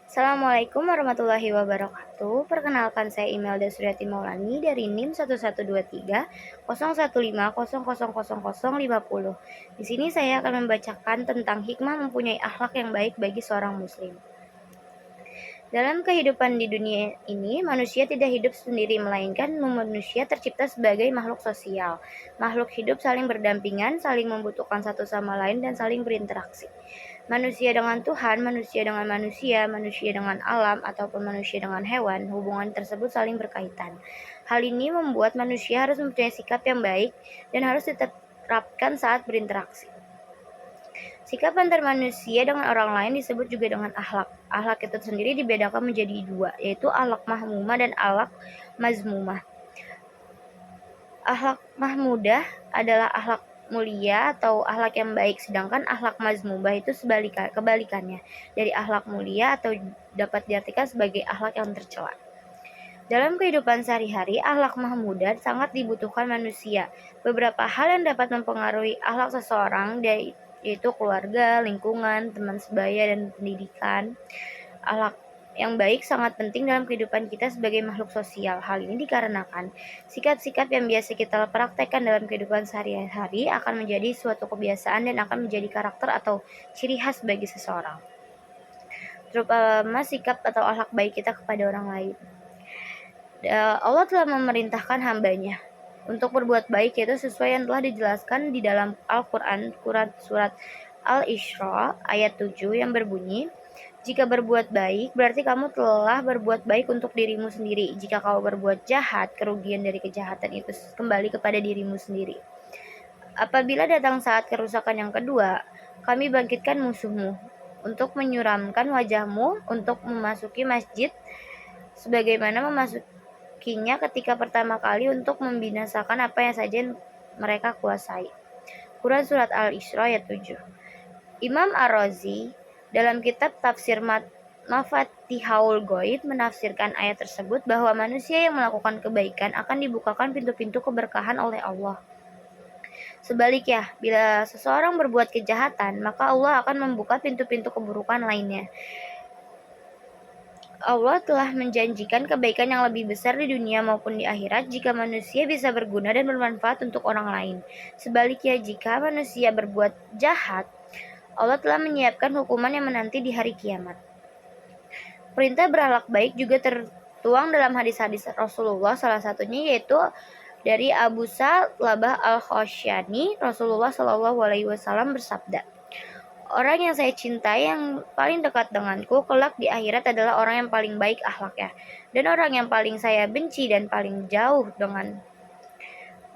Assalamualaikum warahmatullahi wabarakatuh. Perkenalkan saya Imelda Suryati Maulani dari NIM 1123 Di sini saya akan membacakan tentang hikmah mempunyai akhlak yang baik bagi seorang muslim. Dalam kehidupan di dunia ini, manusia tidak hidup sendiri, melainkan manusia tercipta sebagai makhluk sosial. Makhluk hidup saling berdampingan, saling membutuhkan satu sama lain, dan saling berinteraksi. Manusia dengan Tuhan, manusia dengan manusia, manusia dengan alam, ataupun manusia dengan hewan, hubungan tersebut saling berkaitan. Hal ini membuat manusia harus mempunyai sikap yang baik dan harus diterapkan saat berinteraksi. Sikap antar manusia dengan orang lain disebut juga dengan akhlak. Akhlak itu sendiri dibedakan menjadi dua, yaitu akhlak mahmumah dan akhlak mazmumah. Akhlak mahmudah adalah akhlak mulia atau akhlak yang baik, sedangkan akhlak mazmumah itu kebalikannya dari akhlak mulia atau dapat diartikan sebagai akhlak yang tercela. Dalam kehidupan sehari-hari, akhlak mahmudah sangat dibutuhkan manusia. Beberapa hal yang dapat mempengaruhi akhlak seseorang yaitu keluarga, lingkungan, teman sebaya, dan pendidikan. Akhlak yang baik sangat penting dalam kehidupan kita sebagai makhluk sosial. Hal ini dikarenakan sikap-sikap yang biasa kita praktekkan dalam kehidupan sehari-hari akan menjadi suatu kebiasaan dan akan menjadi karakter atau ciri khas bagi seseorang. Terutama sikap atau akhlak baik kita kepada orang lain. Allah telah memerintahkan hambanya untuk berbuat baik, yaitu sesuai yang telah dijelaskan di dalam Al-Quran, surat Al-Isra ayat 7 yang berbunyi, jika berbuat baik, berarti kamu telah berbuat baik untuk dirimu sendiri. Jika kamu berbuat jahat, kerugian dari kejahatan itu kembali kepada dirimu sendiri. Apabila datang saat kerusakan yang kedua, kami bangkitkan musuhmu untuk menyuramkan wajahmu untuk memasuki masjid sebagaimana memasukinya ketika pertama kali untuk membinasakan apa yang saja mereka kuasai. Quran Surat Al-Isra ayat 7. Imam Ar-Razi dalam kitab tafsir Mafatihul Ghaib menafsirkan ayat tersebut bahwa manusia yang melakukan kebaikan akan dibukakan pintu-pintu keberkahan oleh Allah. Sebaliknya, bila seseorang berbuat kejahatan, maka Allah akan membuka pintu-pintu keburukan lainnya. Allah telah menjanjikan kebaikan yang lebih besar di dunia maupun di akhirat jika manusia bisa berguna dan bermanfaat untuk orang lain. Sebaliknya, jika manusia berbuat jahat, Allah telah menyiapkan hukuman yang menanti di hari kiamat. Perintah berakhlak baik juga tertuang dalam hadis-hadis Rasulullah, salah satunya yaitu dari Abu Salabah Al-Khasyani. Rasulullah Shallallahu Alaihi Wasallam bersabda, orang yang saya cintai yang paling dekat denganku kelak di akhirat adalah orang yang paling baik akhlaknya, dan orang yang paling saya benci dan paling jauh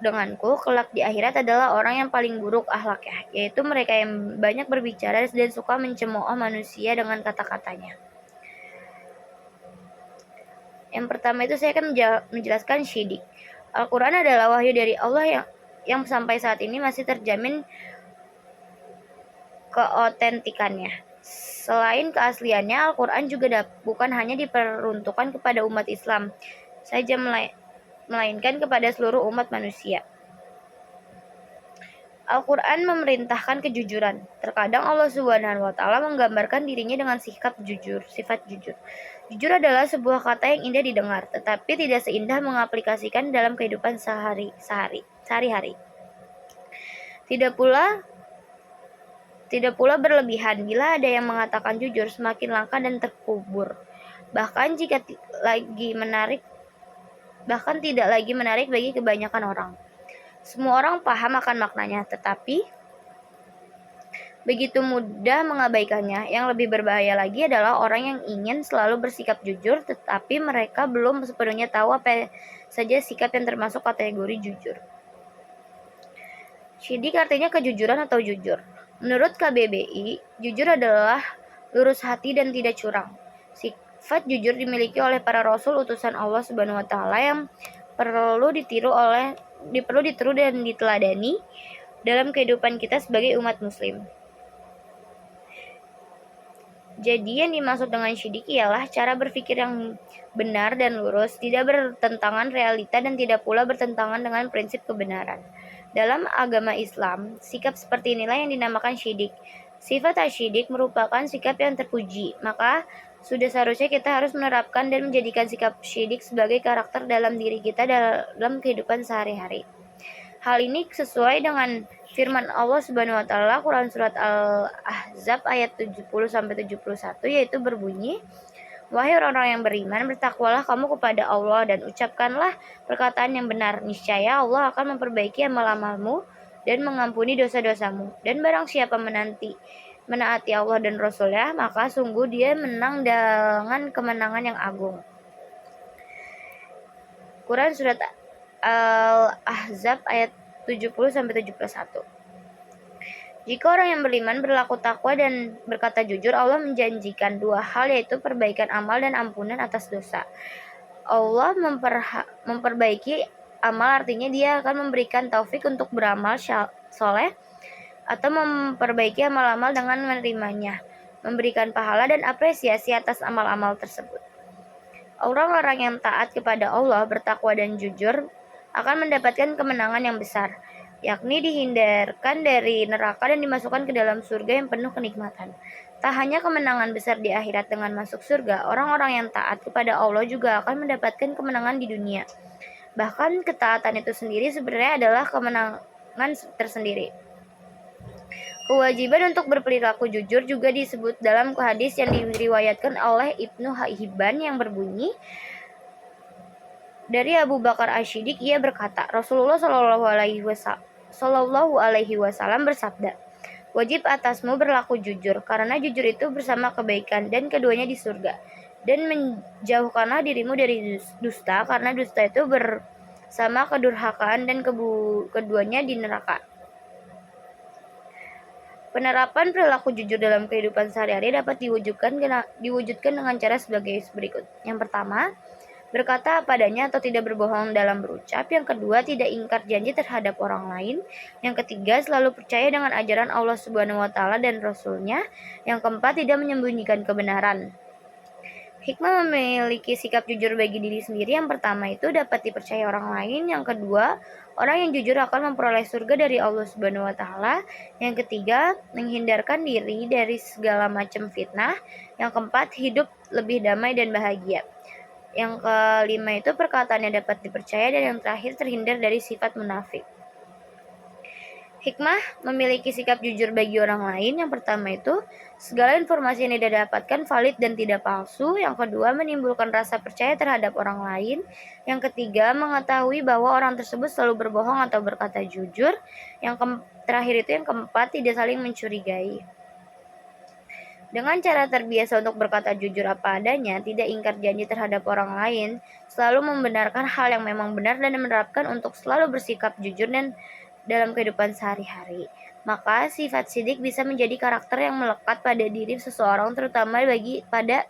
denganku kelak di akhirat adalah orang yang paling buruk akhlaknya, yaitu mereka yang banyak berbicara dan suka mencemooh manusia dengan kata-katanya. Yang pertama itu saya akan menjelaskan syidik. Al-Quran adalah wahyu dari Allah yang sampai saat ini masih terjamin keotentikannya. Selain keasliannya, Al-Quran juga bukan hanya diperuntukkan kepada umat Islam saja, melainkan kepada seluruh umat manusia. Al-Quran memerintahkan kejujuran. Terkadang Allah Subhanahu wa Ta'ala menggambarkan dirinya dengan sifat jujur. Jujur adalah sebuah kata yang indah didengar, tetapi tidak seindah mengaplikasikan dalam kehidupan sehari-hari. Tidak pula berlebihan. Bila ada yang mengatakan jujur, semakin langka dan terkubur. Bahkan tidak lagi menarik bagi kebanyakan orang. Semua orang paham akan maknanya, tetapi begitu mudah mengabaikannya. Yang lebih berbahaya lagi adalah orang yang ingin selalu bersikap jujur, tetapi mereka belum sepenuhnya tahu apa saja sikap yang termasuk kategori jujur. Syidik artinya kejujuran atau jujur. Menurut KBBI, jujur adalah lurus hati dan tidak curang. Sifat jujur dimiliki oleh para rasul utusan Allah Subhanahu wa Ta'ala yang perlu ditiru dan diteladani dalam kehidupan kita sebagai umat muslim. Jadi yang dimaksud dengan syidik ialah cara berpikir yang benar dan lurus, tidak bertentangan realita dan tidak pula bertentangan dengan prinsip kebenaran. Dalam agama Islam, sikap seperti inilah yang dinamakan syidik. Sifat asyidik merupakan sikap yang terpuji, maka sudah seharusnya kita harus menerapkan dan menjadikan sikap syidik sebagai karakter dalam diri kita dalam kehidupan sehari-hari. Hal ini sesuai dengan firman Allah Subhanahu wa taala Quran surat Al-Ahzab ayat 70-71, yaitu berbunyi, "Wahai orang-orang yang beriman, bertakwalah kamu kepada Allah dan ucapkanlah perkataan yang benar. Niscaya Allah akan memperbaiki amal-amalmu dan mengampuni dosa-dosamu. Dan barang siapa menaati Allah dan Rasul-Nya, maka sungguh dia menang dengan kemenangan yang agung." Quran surat Al-Ahzab ayat 70-71. Jika orang yang beriman berlaku takwa dan berkata jujur, Allah menjanjikan dua hal, yaitu perbaikan amal dan ampunan atas dosa. Allah memperbaiki amal artinya dia akan memberikan taufik untuk beramal soleh atau memperbaiki amal-amal dengan menerimanya, memberikan pahala dan apresiasi atas amal-amal tersebut. Orang-orang yang taat kepada Allah, bertakwa dan jujur akan mendapatkan kemenangan yang besar, yakni dihindarkan dari neraka dan dimasukkan ke dalam surga yang penuh kenikmatan. Tak hanya kemenangan besar di akhirat dengan masuk surga, orang-orang yang taat kepada Allah juga akan mendapatkan kemenangan di dunia. Bahkan ketaatan itu sendiri sebenarnya adalah kemenangan tersendiri. Kewajiban untuk berperilaku jujur juga disebut dalam hadis yang diriwayatkan oleh Ibnu Hibban yang berbunyi, dari Abu Bakar Asy-Siddiq, ia berkata, Rasulullah Shallallahu Alaihi Wasallam bersabda, "Wajib atasmu berlaku jujur, karena jujur itu bersama kebaikan dan keduanya di surga. Dan menjauhkanlah dirimu dari dusta, karena dusta itu bersama kedurhakaan dan keduanya di neraka." Penerapan perilaku jujur dalam kehidupan sehari-hari dapat diwujudkan dengan cara sebagai berikut. Yang pertama, berkata apa adanya atau tidak berbohong dalam berucap. Yang kedua, tidak ingkar janji terhadap orang lain. Yang ketiga, selalu percaya dengan ajaran Allah Subhanahu wa taala dan Rasul-Nya. Yang keempat, tidak menyembunyikan kebenaran. Hikmah memiliki sikap jujur bagi diri sendiri. Yang pertama itu dapat dipercaya orang lain. Yang kedua, orang yang jujur akan memperoleh surga dari Allah Subhanahu wa taala. Yang ketiga, menghindarkan diri dari segala macam fitnah. Yang keempat, hidup lebih damai dan bahagia. Yang kelima itu perkataannya dapat dipercaya, dan yang terakhir terhindar dari sifat munafik. Hikmah memiliki sikap jujur bagi orang lain. Yang pertama itu, segala informasi yang didapatkan valid dan tidak palsu. Yang kedua, menimbulkan rasa percaya terhadap orang lain. Yang ketiga, mengetahui bahwa orang tersebut selalu berbohong atau berkata jujur. Yang terakhir itu, yang keempat, tidak saling mencurigai. Dengan cara terbiasa untuk berkata jujur apa adanya, tidak ingkar janji terhadap orang lain, selalu membenarkan hal yang memang benar, dan menerapkan untuk selalu bersikap jujur dan dalam kehidupan sehari-hari, maka sifat sidik bisa menjadi karakter yang melekat pada diri seseorang, terutama pada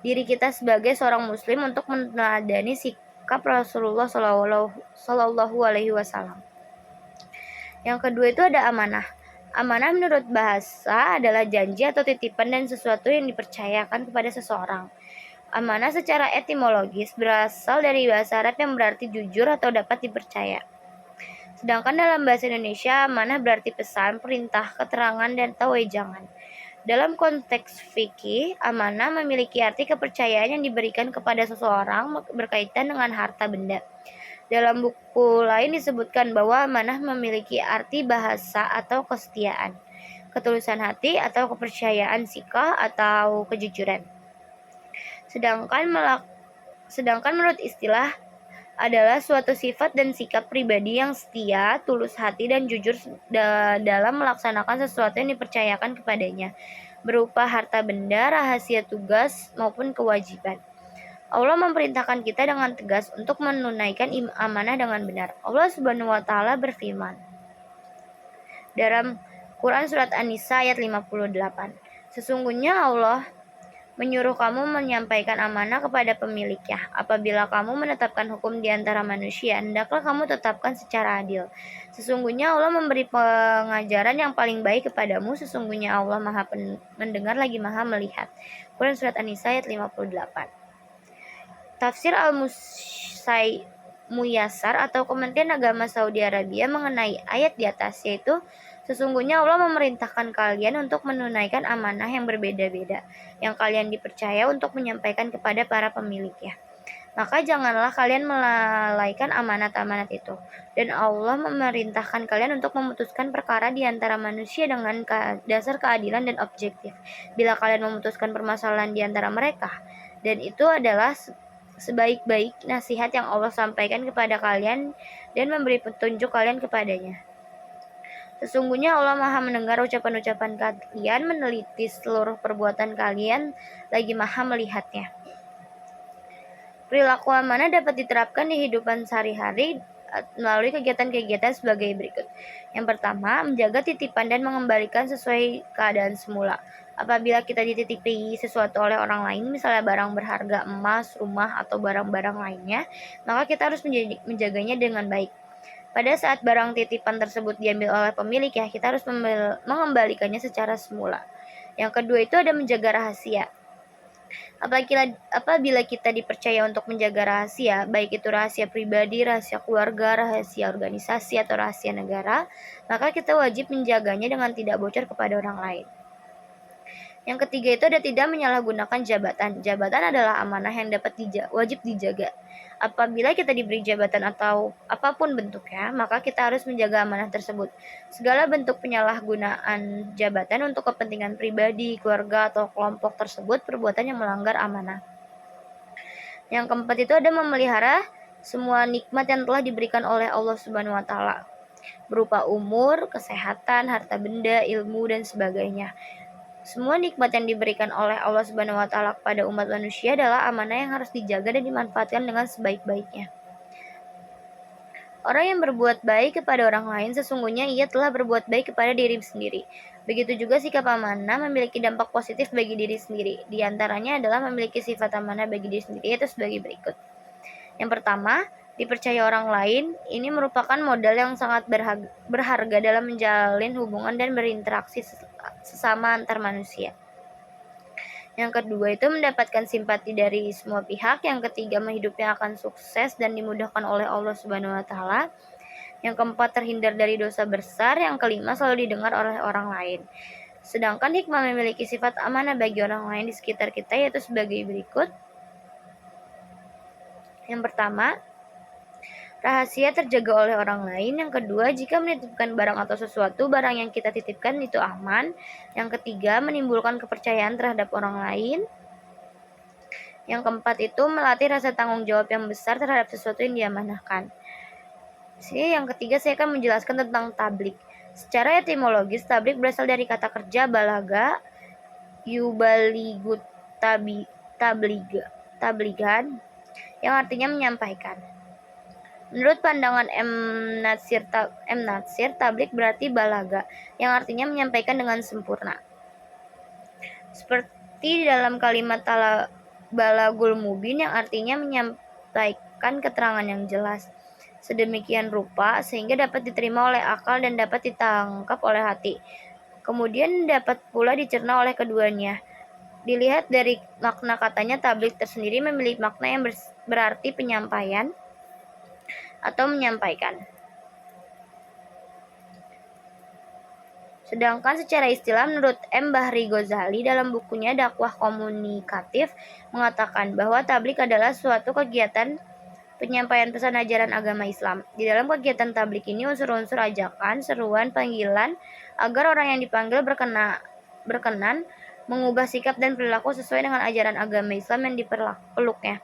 diri kita sebagai seorang muslim, untuk meneladani sikap Rasulullah Shallallahu Alaihi Wasallam. Yang kedua itu ada amanah. Amanah menurut bahasa adalah janji atau titipan dan sesuatu yang dipercayakan kepada seseorang. Amanah secara etimologis berasal dari bahasa Arab yang berarti jujur atau dapat dipercaya. Sedangkan dalam bahasa Indonesia, amanah berarti pesan, perintah, keterangan, dan wejangan. Dalam konteks fikih, amanah memiliki arti kepercayaan yang diberikan kepada seseorang berkaitan dengan harta benda. Dalam buku lain disebutkan bahwa amanah memiliki arti bahasa atau kesetiaan, ketulusan hati atau kepercayaan sikah atau kejujuran. Sedangkan menurut istilah adalah suatu sifat dan sikap pribadi yang setia, tulus hati, dan jujur dalam melaksanakan sesuatu yang dipercayakan kepadanya, berupa harta benda, rahasia tugas, maupun kewajiban. Allah memerintahkan kita dengan tegas untuk menunaikan amanah dengan benar. Allah Subhanahu wa taala berfirman dalam Quran surat An-Nisa ayat 58, "Sesungguhnya Allah menyuruh kamu menyampaikan amanah kepada pemiliknya. Apabila kamu menetapkan hukum di antara manusia, hendaklah kamu tetapkan secara adil. Sesungguhnya Allah memberi pengajaran yang paling baik kepadamu. Sesungguhnya Allah Maha mendengar lagi Maha melihat." Quran surat An-Nisa ayat 58. Tafsir Al-Muyassar atau Kementerian Agama Saudi Arabia mengenai ayat di atas, yaitu Sesungguhnya Allah memerintahkan kalian untuk menunaikan amanah yang berbeda-beda yang kalian dipercaya untuk menyampaikan kepada para pemiliknya. Maka janganlah kalian melalaikan amanat-amanat itu. Dan Allah memerintahkan kalian untuk memutuskan perkara di antara manusia dengan dasar keadilan dan objektif. Bila kalian memutuskan permasalahan di antara mereka, dan itu adalah sebaik-baik nasihat yang Allah sampaikan kepada kalian dan memberi petunjuk kalian kepadanya. Sesungguhnya Allah Maha mendengar ucapan-ucapan kalian, meneliti seluruh perbuatan kalian, lagi Maha melihatnya. Perilaku amanah dapat diterapkan di kehidupan sehari-hari melalui kegiatan-kegiatan sebagai berikut. Yang pertama, menjaga titipan dan mengembalikan sesuai keadaan semula. Apabila kita dititipi sesuatu oleh orang lain, misalnya barang berharga, emas, rumah, atau barang-barang lainnya, maka kita harus menjaganya dengan baik. Pada saat barang titipan tersebut diambil oleh pemilik, ya kita harus mengembalikannya secara semula. Yang kedua itu ada menjaga rahasia. Apabila kita dipercaya untuk menjaga rahasia, baik itu rahasia pribadi, rahasia keluarga, rahasia organisasi, atau rahasia negara, maka kita wajib menjaganya dengan tidak bocor kepada orang lain. Yang ketiga itu ada tidak menyalahgunakan jabatan. Jabatan adalah amanah yang wajib dijaga. Apabila kita diberi jabatan atau apapun bentuknya, maka kita harus menjaga amanah tersebut. Segala bentuk penyalahgunaan jabatan untuk kepentingan pribadi, keluarga, atau kelompok tersebut perbuatan yang melanggar amanah. Yang keempat itu ada memelihara semua nikmat yang telah diberikan oleh Allah Subhanahu wa taala, berupa umur, kesehatan, harta benda, ilmu, dan sebagainya. Semua nikmat yang diberikan oleh Allah Subhanahu wa taala kepada umat manusia adalah amanah yang harus dijaga dan dimanfaatkan dengan sebaik-baiknya. Orang yang berbuat baik kepada orang lain sesungguhnya ia telah berbuat baik kepada diri sendiri. Begitu juga sikap amanah memiliki dampak positif bagi diri sendiri. Di antaranya adalah memiliki sifat amanah bagi diri sendiri yaitu sebagai berikut. Yang pertama, dipercaya orang lain. Ini merupakan modal yang sangat berharga dalam menjalin hubungan dan berinteraksi sesama antar manusia. Yang kedua itu mendapatkan simpati dari semua pihak. Yang ketiga, hidupnya akan sukses dan dimudahkan oleh Allah Subhanahu wa taala. Yang keempat, terhindar dari dosa besar. Yang kelima, selalu didengar oleh orang lain. Sedangkan hikmah memiliki sifat amanah bagi orang lain di sekitar kita yaitu sebagai berikut. Yang pertama, rahasia terjaga oleh orang lain. Yang kedua, jika menitipkan barang atau sesuatu, barang yang kita titipkan itu aman. Yang ketiga, menimbulkan kepercayaan terhadap orang lain. Yang keempat itu melatih rasa tanggung jawab yang besar terhadap sesuatu yang diamanahkan. Sini yang ketiga saya akan menjelaskan tentang tablik. Secara etimologis, tablik berasal dari kata kerja balaga, yubaligut tabligan, yang artinya menyampaikan. Menurut pandangan M. Natsir, tablik berarti balaga, yang artinya menyampaikan dengan sempurna. Seperti dalam kalimat balagul mubin yang artinya menyampaikan keterangan yang jelas. Sedemikian rupa sehingga dapat diterima oleh akal dan dapat ditangkap oleh hati. Kemudian dapat pula dicerna oleh keduanya. Dilihat dari makna katanya, tablik tersendiri memiliki makna yang berarti penyampaian atau menyampaikan. Sedangkan secara istilah menurut M. Bahri Ghazali dalam bukunya Dakwah Komunikatif mengatakan bahwa tablik adalah suatu kegiatan penyampaian pesan ajaran agama Islam. Di dalam kegiatan tablik ini unsur-unsur ajakan, seruan, panggilan agar orang yang dipanggil berkenan mengubah sikap dan perilaku sesuai dengan ajaran agama Islam yang dipeluknya.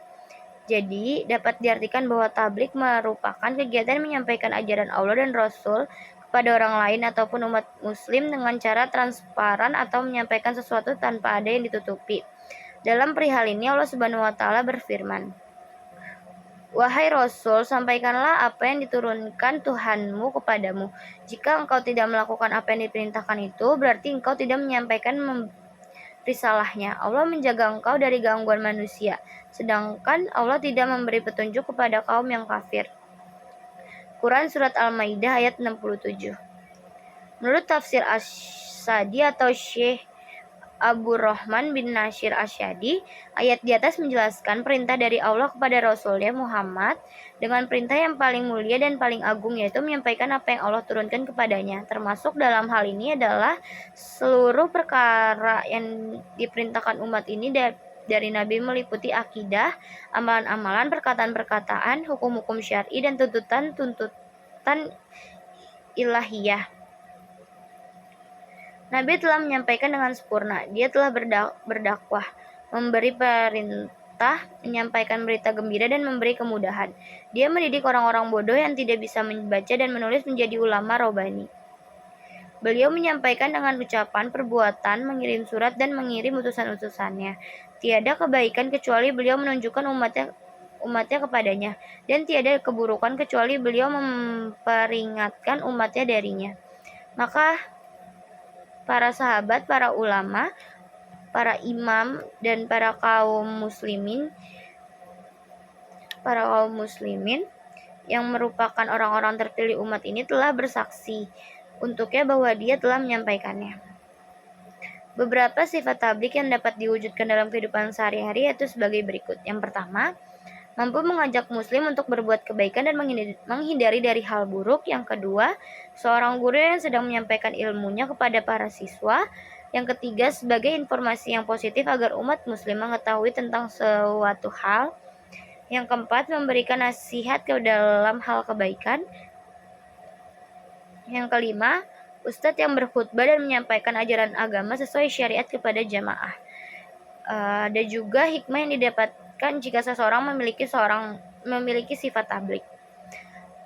Jadi, dapat diartikan bahwa tablik merupakan kegiatan menyampaikan ajaran Allah dan Rasul kepada orang lain ataupun umat muslim dengan cara transparan atau menyampaikan sesuatu tanpa ada yang ditutupi. Dalam perihal ini Allah Subhanahu wa taala berfirman, "Wahai Rasul, sampaikanlah apa yang diturunkan Tuhanmu kepadamu. Jika engkau tidak melakukan apa yang diperintahkan itu, berarti engkau tidak menyampaikan risalahnya. Allah menjaga engkau dari gangguan manusia, sedangkan Allah tidak memberi petunjuk kepada kaum yang kafir." Quran Surat Al-Maidah ayat 67. Menurut tafsir As-Sadi atau Syekh Abu Rahman bin Nashir Asyadi, ayat di atas menjelaskan perintah dari Allah kepada Rasulnya Muhammad dengan perintah yang paling mulia dan paling agung, yaitu menyampaikan apa yang Allah turunkan kepadanya. Termasuk dalam hal ini adalah seluruh perkara yang diperintahkan umat ini dari Nabi, meliputi akidah, amalan-amalan, perkataan-perkataan, hukum-hukum syar'i, dan tuntutan-tuntutan ilahiyah. Nabi telah menyampaikan dengan sempurna. Dia telah berdakwah, memberi perintah, menyampaikan berita gembira, dan memberi kemudahan. Dia mendidik orang-orang bodoh yang tidak bisa membaca dan menulis menjadi ulama robani. Beliau menyampaikan dengan ucapan, perbuatan, mengirim surat, dan mengirim utusan-utusannya. Tiada kebaikan kecuali beliau menunjukkan umatnya kepadanya, dan tiada keburukan kecuali beliau memperingatkan umatnya darinya. Maka para sahabat, para ulama, para imam, dan para kaum muslimin yang merupakan orang-orang terpilih umat ini telah bersaksi untuknya bahwa dia telah menyampaikannya. Beberapa sifat tabligh yang dapat diwujudkan dalam kehidupan sehari-hari yaitu sebagai berikut. Yang pertama, mampu mengajak muslim untuk berbuat kebaikan dan menghindari dari hal buruk. Yang kedua, seorang guru yang sedang menyampaikan ilmunya kepada para siswa. Yang ketiga, sebagai informasi yang positif agar umat muslim mengetahui tentang suatu hal. Yang keempat, memberikan nasihat ke dalam hal kebaikan. Yang kelima, ustadz yang berkhutbah dan menyampaikan ajaran agama sesuai syariat kepada jamaah. Ada juga hikmah yang didapatkan jika seseorang memiliki sifat tabligh,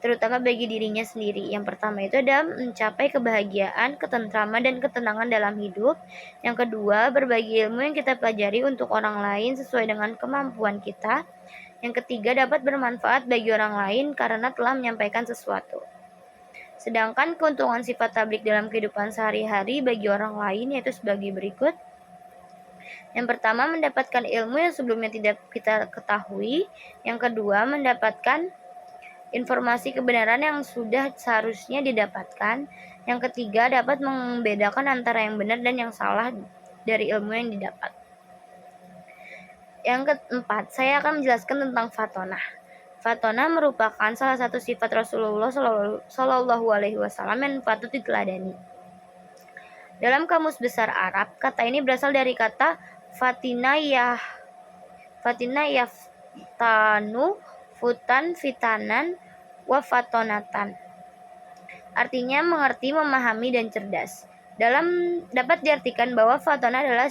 terutama bagi dirinya sendiri. Yang pertama itu adalah mencapai kebahagiaan, ketentraman, dan ketenangan dalam hidup. Yang kedua, berbagi ilmu yang kita pelajari untuk orang lain sesuai dengan kemampuan kita. Yang ketiga, dapat bermanfaat bagi orang lain karena telah menyampaikan sesuatu. Sedangkan keuntungan sifat tabligh dalam kehidupan sehari-hari bagi orang lain yaitu sebagai berikut. Yang pertama, mendapatkan ilmu yang sebelumnya tidak kita ketahui. Yang kedua, mendapatkan informasi kebenaran yang sudah seharusnya didapatkan. Yang ketiga, dapat membedakan antara yang benar dan yang salah dari ilmu yang didapat. Yang keempat, saya akan menjelaskan tentang fatonah. Fatonah merupakan salah satu sifat Rasulullah Shallallahu Alaihi Wasallam yang patut diteladani. Dalam Kamus Besar Arab, kata ini berasal dari kata fatina yaftanu, futan, fitanan, wa fatonatan. Artinya mengerti, memahami, dan cerdas. Dapat diartikan bahwa fatonah adalah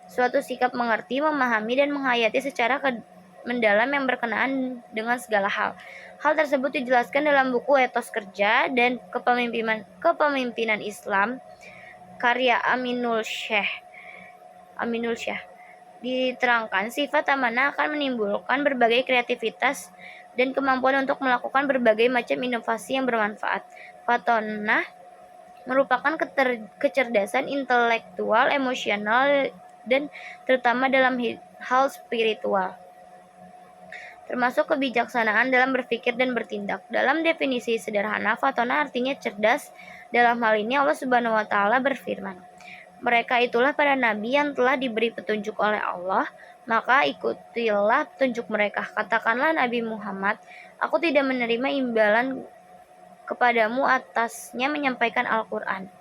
suatu sikap mengerti, memahami, dan menghayati secara mendalam yang berkenaan dengan segala hal. Hal tersebut dijelaskan dalam buku Etos Kerja dan Kepemimpinan Islam karya Aminul Syekh. Diterangkan, sifat amanah akan menimbulkan berbagai kreativitas dan kemampuan untuk melakukan berbagai macam inovasi yang bermanfaat. Fatonah merupakan kecerdasan intelektual, emosional, dan terutama dalam hal spiritual, termasuk kebijaksanaan dalam berpikir dan bertindak. Dalam definisi sederhana, fatonah artinya cerdas. Dalam hal ini Allah Subhanahu wa taala berfirman, mereka itulah para nabi yang telah diberi petunjuk oleh Allah, maka ikutilah petunjuk mereka. Katakanlah Nabi Muhammad, aku tidak menerima imbalan kepadamu atasnya menyampaikan Al-Quran.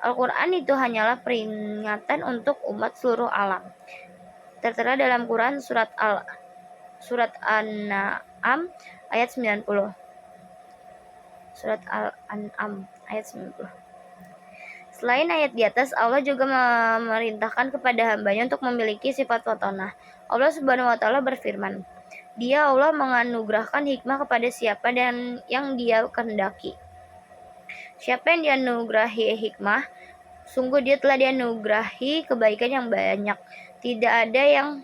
Al-Quran itu hanyalah peringatan untuk umat seluruh alam. Tertera dalam Quran surat An-An'am ayat 90. Surat Al-An'am ayat 90. Selain ayat di atas, Allah juga memerintahkan kepada hambanya untuk memiliki sifat fatonah. Allah Subhanahu wa taala berfirman, Dia Allah menganugerahkan hikmah kepada siapa dan yang Dia kehendaki. Siapa yang dianugerahi hikmah, sungguh dia telah dianugerahi kebaikan yang banyak. Tidak ada yang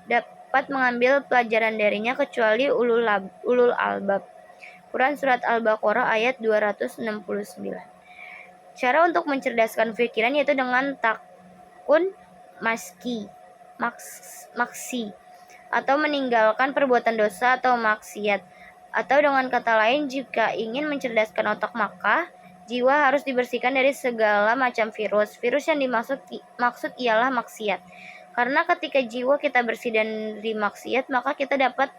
dapat mengambil pelajaran darinya kecuali ulul albab. Quran Surat Al-Baqarah ayat 269. Cara untuk mencerdaskan pikiran yaitu dengan takun maksi atau meninggalkan perbuatan dosa atau maksiat. Atau dengan kata lain, jika ingin mencerdaskan otak maka Jiwa harus dibersihkan dari segala macam virus. Virus yang maksud ialah maksiat. Karena ketika jiwa kita bersih dari maksiat, maka kita dapat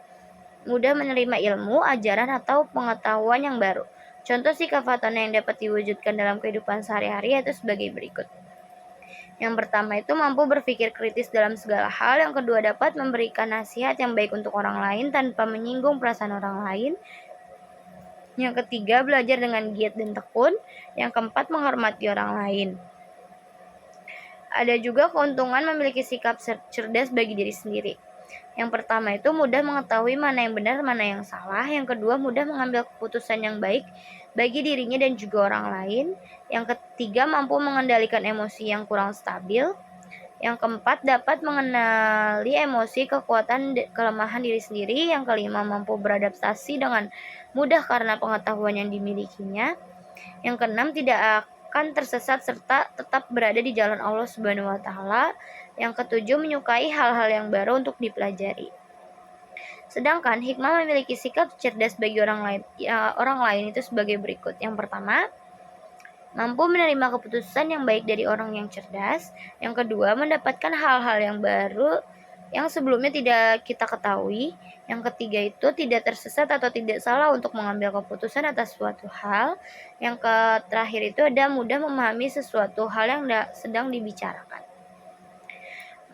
mudah menerima ilmu, ajaran, atau pengetahuan yang baru. Contoh sikap fatona yang dapat diwujudkan dalam kehidupan sehari-hari yaitu sebagai berikut. Yang pertama itu mampu berpikir kritis dalam segala hal. Yang kedua dapat memberikan nasihat yang baik untuk orang lain tanpa menyinggung perasaan orang lain. Yang ketiga, belajar dengan giat dan tekun. Yang keempat, menghormati orang lain. Ada juga keuntungan memiliki sikap cerdas bagi diri sendiri. Yang pertama itu mudah mengetahui mana yang benar, mana yang salah. Yang kedua, mudah mengambil keputusan yang baik bagi dirinya dan juga orang lain. Yang ketiga, mampu mengendalikan emosi yang kurang stabil. Yang keempat, dapat mengenali emosi, kekuatan, kelemahan diri sendiri. Yang kelima, mampu beradaptasi dengan mudah karena pengetahuan yang dimilikinya. Yang keenam, tidak akan tersesat serta tetap berada di jalan Allah Subhanahu wa taala. Yang ketujuh, menyukai hal-hal yang baru untuk dipelajari. Sedangkan hikmah memiliki sikap cerdas bagi orang lain itu sebagai berikut. Yang pertama, mampu menerima keputusan yang baik dari orang yang cerdas. Yang kedua, mendapatkan hal-hal yang baru yang sebelumnya tidak kita ketahui. Yang ketiga itu tidak tersesat atau tidak salah untuk mengambil keputusan atas suatu hal. Yang terakhir itu ada mudah memahami sesuatu hal yang sedang dibicarakan.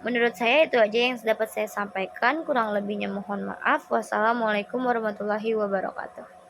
Menurut saya itu aja yang dapat saya sampaikan. Kurang lebihnya mohon maaf. Wassalamualaikum warahmatullahi wabarakatuh.